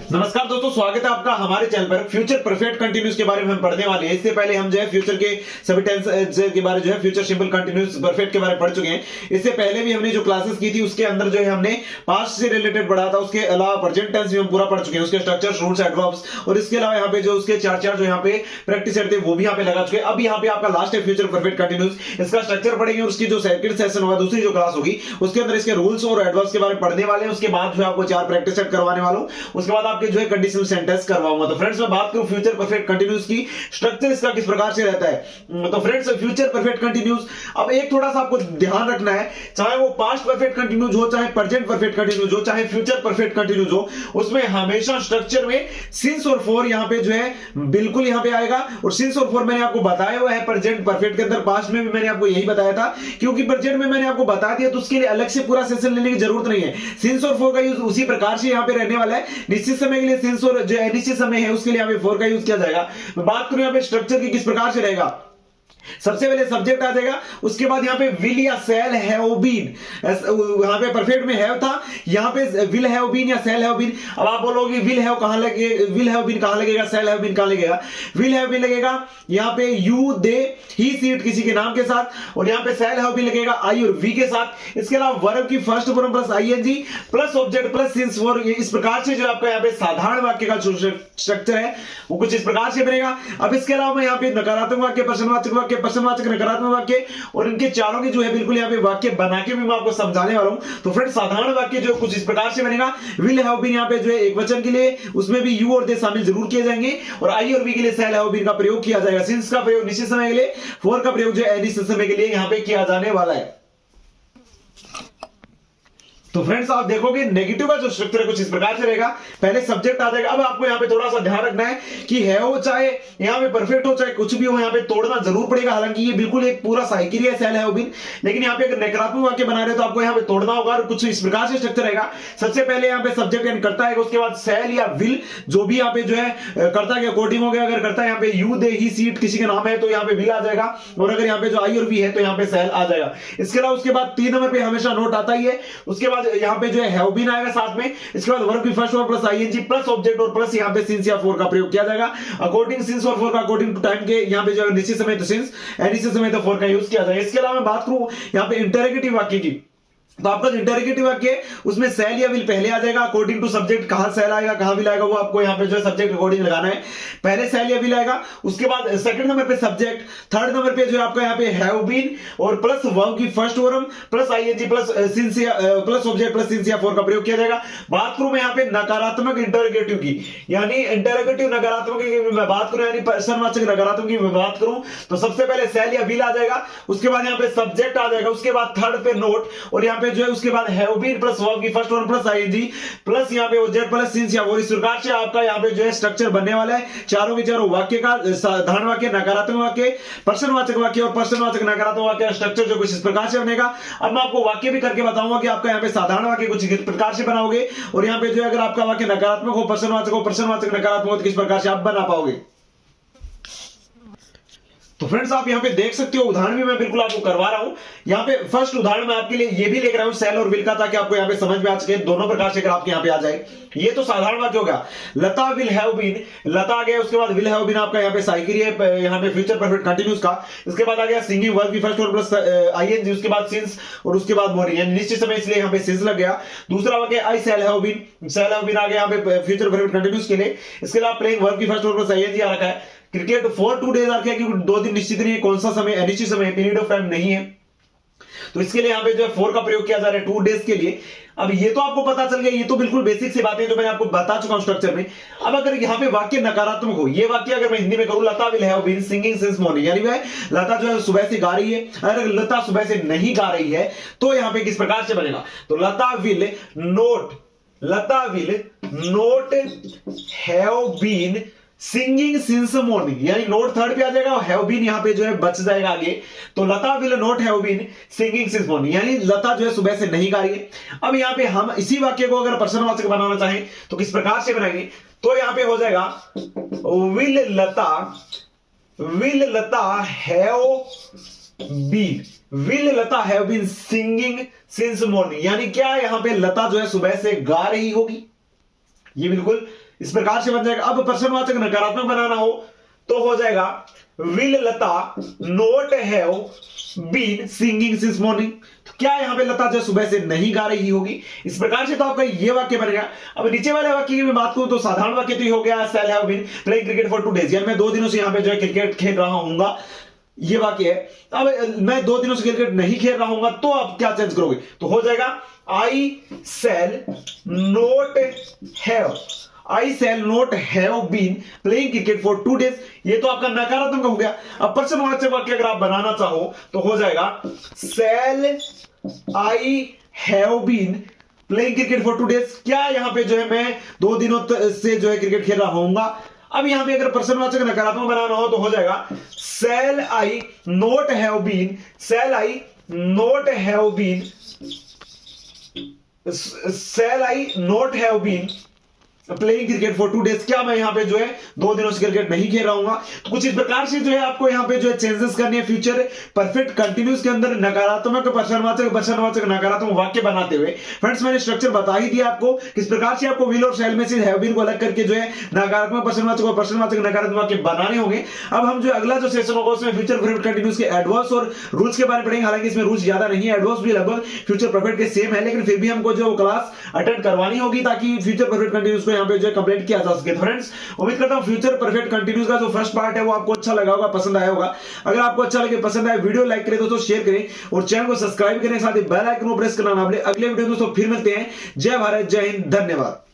नमस्कार दोस्तों, स्वागत है आपका हमारे चैनल पर। फ्यूचर परफेक्ट कंटिन्यूस के बारे में हम पढ़ने वाले हैं। इससे पहले हम जो है फ्यूचर के सभी टेंस के बारे जो है फ्यूचर सिंपल कंटिन्यूस परफेक्ट के बारे में पढ़ चुके हैं। इससे पहले भी हमने जो क्लासेस की थी उसके अंदर जो है हमने पास्ट से रिलेटेड पढ़ा था। उसके अलावा प्रेजेंट टेंस भी हम पूरा पढ़ चुके हैं, उसके स्ट्रक्चर्स, रूल्स, एडवर्ब्स, और इसके अलावा यहाँ पे जो उसके चार जो यहाँ पे प्रैक्टिस थे वो भी यहाँ पे लगा चुके हैं। अब यहाँ पे आपका लास्ट है फ्यूचर परफेक्ट कंटिन्यूस। इसका स्ट्रक्चर पढ़ेंगे और उसकी जो सेकंड सेशन होगा, दूसरी जो क्लास होगी, उसके अंदर इसके रूल्स और एडवर्ब्स के बारे में पढ़ने वाले हैं। उसके बाद जो है आपको चार प्रैक्टिस सेट करवाने वाला हूं। उसके बाद आपके जो है कंडीशनल सेंटेंस करवाऊंगा। तो फ्रेंड्स, मैं बात करूं फ्यूचर परफेक्ट कंटिन्यूस की, स्ट्रक्चर इसका किस प्रकार से रहता है। तो फ्रेंड्स, फ्यूचर परफेक्ट कंटिन्यूस, अब एक थोड़ा सा आपको ध्यान रखना है, चाहे वो पास्ट परफेक्ट कंटिन्यूस हो, चाहे प्रेजेंट परफेक्ट कंटिन्यूस हो, चाहे फ्यूचर परफेक्ट कंटिन्यूस हो, उसमें हमेशा स्ट्रक्चर में सिंस और फॉर यहां पे जो है बिल्कुल यहां पे आएगा। और सिंस और फॉर मैंने आपको बताया हुआ है प्रेजेंट परफेक्ट के अंदर, पास्ट में भी मैंने आपको यही बताया था, क्योंकि प्रेजेंट में मैंने आपको बता दिया तो उसके लिए अलग से पूरा सेशन लेने की जरूरत नहीं है। सिंस और फॉर का यूज उसी प्रकार से यहां पे रहने वाला है। निश्चित समय के लिए सिंस और जो अनिश्चित समय है उसके लिए यहां पे फॉर का यूज किया जाएगा। मैं बात करूं यहां पे स्ट्रक्चर की किस प्रकार से रहेगा। सबसे पहले सब्जेक्ट आ जाएगा, उसके बाद यहां पे विल या सेल हैव बीन, यहां पे परफेक्ट में हैव था, यहां पे विल हैव बीन या सेल हैव बीन। अब आप बोलोगे विल हैव कहां लगेगा, विल हैव बीन कहां लगेगा, सेल हैव बीन कहां लगेगा। विल हैव बीन लगेगा यहां पे यू, दे, ही, सीट किसी के नाम के साथ, और यहां पे सेल हैव बीन लगेगा आई और वी के साथ। इसके अलावा वर्ब की first form plus ING plus object plus since for, इस प्रकार से जो आपका यहां पे साधारण वाक्य का जो स्ट्रक्चर है वो कुछ इस प्रकार से बनेगा। अब इसके अलावा यहां पे नकारात्मक वाक्य, प्रश्नवाचक वाक्य, प्रश्नवाचक, नकारात्मक वाक्य, और इनके चारों के जो है बिल्कुल यहाँ पे वाक्य बना के भी मैं आपको समझाने वाला हूं। तो फ्रेंड्स, साधारण वाक्य जो कुछ इस प्रकार से बनेगा। विल हैव बीन यहाँ पे जो है एक वचन के लिए, उसमें भी यू और दे शामिल जरूर किए जाएंगे, और आई और वी के लिए सेल हैव बीन का प्रयोग किया जाएगा। सिंस का प्रयोग निश्चित समय के लिए, फॉर का प्रयोग जो है अनिश्चित समय के लिए यहाँ पे किया जाने वाला है। तो फ्रेंड्स, आप देखोगे नेगेटिव का जो स्ट्रक्चर है कुछ इस प्रकार से रहेगा। पहले सब्जेक्ट आ जाएगा। अब आपको यहाँ पे थोड़ा सा ध्यान रखना है कि है हो चाहे यहाँ पे परफेक्ट हो चाहे कुछ भी हो, यहाँ पे तोड़ना जरूर पड़ेगा। हालांकि ये बिल्कुल एक पूरा साइकिल है सेल है बिन, लेकिन यहाँ पे अगर नकारात्मक वाक्य बना रहे तो आपको यहाँ पे तोड़ना होगा, और कुछ इस प्रकार से स्ट्रक्चर रहेगा। सबसे पहले यहाँ पे सब्जेक्ट एंड करता है, उसके बाद सेल या विल जो भी यहाँ पे जो है कर्ता के अकॉर्डिंग हो गया। अगर करता है यहाँ पे यू, दे, ही, सीट किसी का नाम है तो यहाँ पे विल आ जाएगा, और अगर यहाँ पे जो आई और वी है तो यहाँ पे सेल आ जाएगा। इसके अलावा उसके बाद 3 नंबर पे हमेशा नोट आता ही है। उसके बाद यहाँ पे जो है बीन आएगा साथ में। इसके बाद वर्ब की first form plus ING plus object और प्लस यहां पे सिंस या फॉर का प्रयोग किया जाएगा। अकॉर्डिंग सिंस और फॉर का अकॉर्डिंग टू टाइम के यहां पे जो निश्चित समय तो सिंस, अनिश्चित समय तो फॉर का यूज किया जाएगा। इसके अलावा मैं बात करूं यहां पे इंटरोगेटिव वाक्य की, तो आपका जो इंटरोगेटिव वाक्य उसमें सेल या विल पहले आ जाएगा। अकॉर्डिंग टू सब्जेक्ट कहां सेल आएगा कहां विल आएगा वो आपको यहां पे जो है सब्जेक्ट अकॉर्डिंग लगाना है। पहले सेल या विल आएगा, उसके बाद सेकंड नंबर पे सब्जेक्ट, थर्ड नंबर पे जो है आपका यहां पे हैव बीन और प्लस वर्ब की first form plus ING plus since या प्लस ऑब्जेक्ट प्लस सिंस या फॉर का प्रयोग किया जाएगा। बात करूं मैं यहां पे नकारात्मक इंटरोगेटिव की, यानी इंटरोगेटिव नकारात्मक की मैं बात करूं, यानी प्रश्नवाचक नकारात्मक की मैं बात करूं, तो सबसे पहले सेल या विल आ जाएगा, उसके बाद यहां पे सब्जेक्ट आ जाएगा, उसके बाद थर्ड पे नोट, और यहां पे जो है उसके बाद हैव बीन प्लस वर्ब की first form plus ING plus यहां पे ऑब्जेक्ट प्लस सिंस या फॉर। इस प्रकार से आपका यहां पे जो है स्ट्रक्चर बनने वाला है। चारों के चारों वाक्य का साधारण वाक्य, नकारात्मक वाक्य, प्रश्नवाचक वाक्य और प्रश्नवाचक नकारात्मक वाक्य का स्ट्रक्चर जो कुछ इस प्रकार से बनेगा। अब मैं आपको वाक्य भी करके बताऊंगा कि आपका यहां पे साधारण वाक्य कुछ इस प्रकार से बनाओगे, और यहां पे जो है अगर आपका वाक्य नकारात्मक हो, प्रश्नवाचक नकारात्मक हो, तो किस प्रकार से आप बना पाओगे। तो फ्रेंड्स, आप यहां पे देख सकते हो, उदाहरण भी मैं बिल्कुल आपको करवा रहा हूं। यहां पे फर्स्ट उदाहरण मैं आपके लिए ये भी लेकर रहा हूं सेल और विल का, ताकि आपको यहां पे समझ में आ सके दोनों प्रकार से अगर आपके यहां पे आ जाए। ये तो साधारण वाक्य होगा, लता विल हैव बीन, लता आ गया, उसके बाद विल हैव बीन आपका यहां पे साइकिल है यहां पे फ्यूचर परफेक्ट कंटीन्यूअस का। इसके बाद आ गया सिंगिंग वर्ब की फर्स्ट फॉर्म प्लस आईएनजी, उसके बाद सिंस और उसके बाद मॉर्निंग, यानी निश्चित समय, इसलिए यहां पे सिंस लग गया। दूसरा वाक्य I shall have been, shall have been आ गया यहां पे फ्यूचर परफेक्ट कंटीन्यूअस के लिए। इसके अलावा प्लेइंग वर्ब की फर्स्ट फॉर्म प्लस आईएनजी आ रखा है। क्रिकेट फॉर 2 डेज आ रखा है, क्योंकि 2 दिन निश्चित नहीं है, कौन सा समय, अनिश्चित समय, पीरियड ऑफ टाइम नहीं है, तो इसके लिए यहां पे जो है फॉर का प्रयोग किया जा रहा है 2 डेज के लिए। अब ये तो आपको पता चल गया, ये तो बिल्कुल बेसिक सी बातें जो मैंने आपको बता चुका हूं स्ट्रक्चर में। अब अगर यहां पे वाक्य नकारात्मक हो, ये वाक्य अगर मैं हिंदी में करूं, Lata will have been singing since morning, यानी वह लता जो है सुबह से गा रही है। अगर लता सुबह से नहीं गा रही है तो यहां पे किस प्रकार से बनेगा, तो Lata will not have been singing since morning, यानी नोट थर्ड पे आ जाएगा और हैव बीन यहां पे जो है बच जाएगा आगे। तो Lata will not have been singing since morning, यानी लता जो है सुबह से नहीं गा रही है। अब यहां पे हम इसी वाक्य को अगर प्रश्नवाचक बनाना चाहें तो किस प्रकार से बनाएंगे, तो यहां पे हो जाएगा will Lata have been, will Lata have been singing since morning, यानी क्या यहां पे लता जो है सुबह से गा रही होगी। ये बिल्कुल इस प्रकार से बन जाएगा। अब प्रश्नवाचक नकारात्मक बनाना हो तो हो जाएगा will Lata not have been singing since morning. तो क्या यहां पे लता जो सुबह से नहीं गा रही होगी, इस प्रकार से तो आपका ये वाक्य बनेगा। अब नीचे वाले वाक्य की मैं बात करूं तो साधारण वाक्य तो ये हो गया shall have been playing cricket for 2 days, यानी मैं 2 दिनों से यहां पे जो है क्रिकेट खेल रहा हूंगा, ये वाक्य है। अब मैं 2 दिनों से क्रिकेट नहीं खेल रहा हूंगा तो आप क्या चेंज करोगे, तो हो जाएगा I shall not have been playing cricket for 2 days। ये तो आपका नकारात्मक हो गया। अब प्रश्नवाचक वाक्य अगर आप बनाना चाहो तो हो जाएगा shall I have been playing cricket for 2 days। क्या यहां पे जो है मैं 2 दिनों से जो है क्रिकेट खेल रहा हूंगा। अब यहां पे अगर प्रश्नवाचक नकारात्मक बनाना हो तो हो जाएगा shall I not have been playing cricket for 2 days। क्या मैं यहां पे जो है 2 दिनों से क्रिकेट नहीं खेल रहा हूं। तो कुछ इस प्रकार से जो है आपको यहां पे जो है चेंजेस करने हैं फ्यूचर परफेक्ट कंटिन्यूस के अंदर नकारात्मक प्रश्नवाचक नकारात्मक वाक्य बनाते हुए। फ्रेंड्स मैंने स्ट्रक्चर बता ही दिया आपको किस प्रकार से आपको विल और शैल में से हैव बीन को अलग करके जो है नकारात्मक प्रश्नवाचक और प्रश्नवाचक नकारात्मक वाक्य बनाने होंगे। अब हम जो अगला जो सेशन होगा उसमें फ्यूचर परफेक्ट कंटिन्यूस के एडवर्स और रूल्स के बारे में पढ़ेंगे। हालांकि इसमें रूल्स ज्यादा नहीं है, एडवर्स भी लगभग फ्यूचर परफेक्ट के सेम है, लेकिन फिर भी हमको जो क्लास अटेंड करवानी होगी ताकि फ्यूचर परफेक्ट कंटिन्यूस को यहां पे जो है कंप्लीट जा सके। फ्रेंड्स उम्मीद करता हूं फ्यूचर परफेक्ट कंटिन्यूस का जो फर्स्ट पार्ट है वो आपको अच्छा लगा होगा, पसंद आया होगा। अगर आपको अच्छा लगे, पसंद आए, वीडियो लाइक करें दोस्तों, शेयर करें और चैनल को सब्सक्राइब करें, साथ ही बेल आइकन को प्रेस करना ना भूलें। अगले वीडियो में दोस्तों फिर मिलते हैं। जय भारत, जय हिंद, धन्यवाद।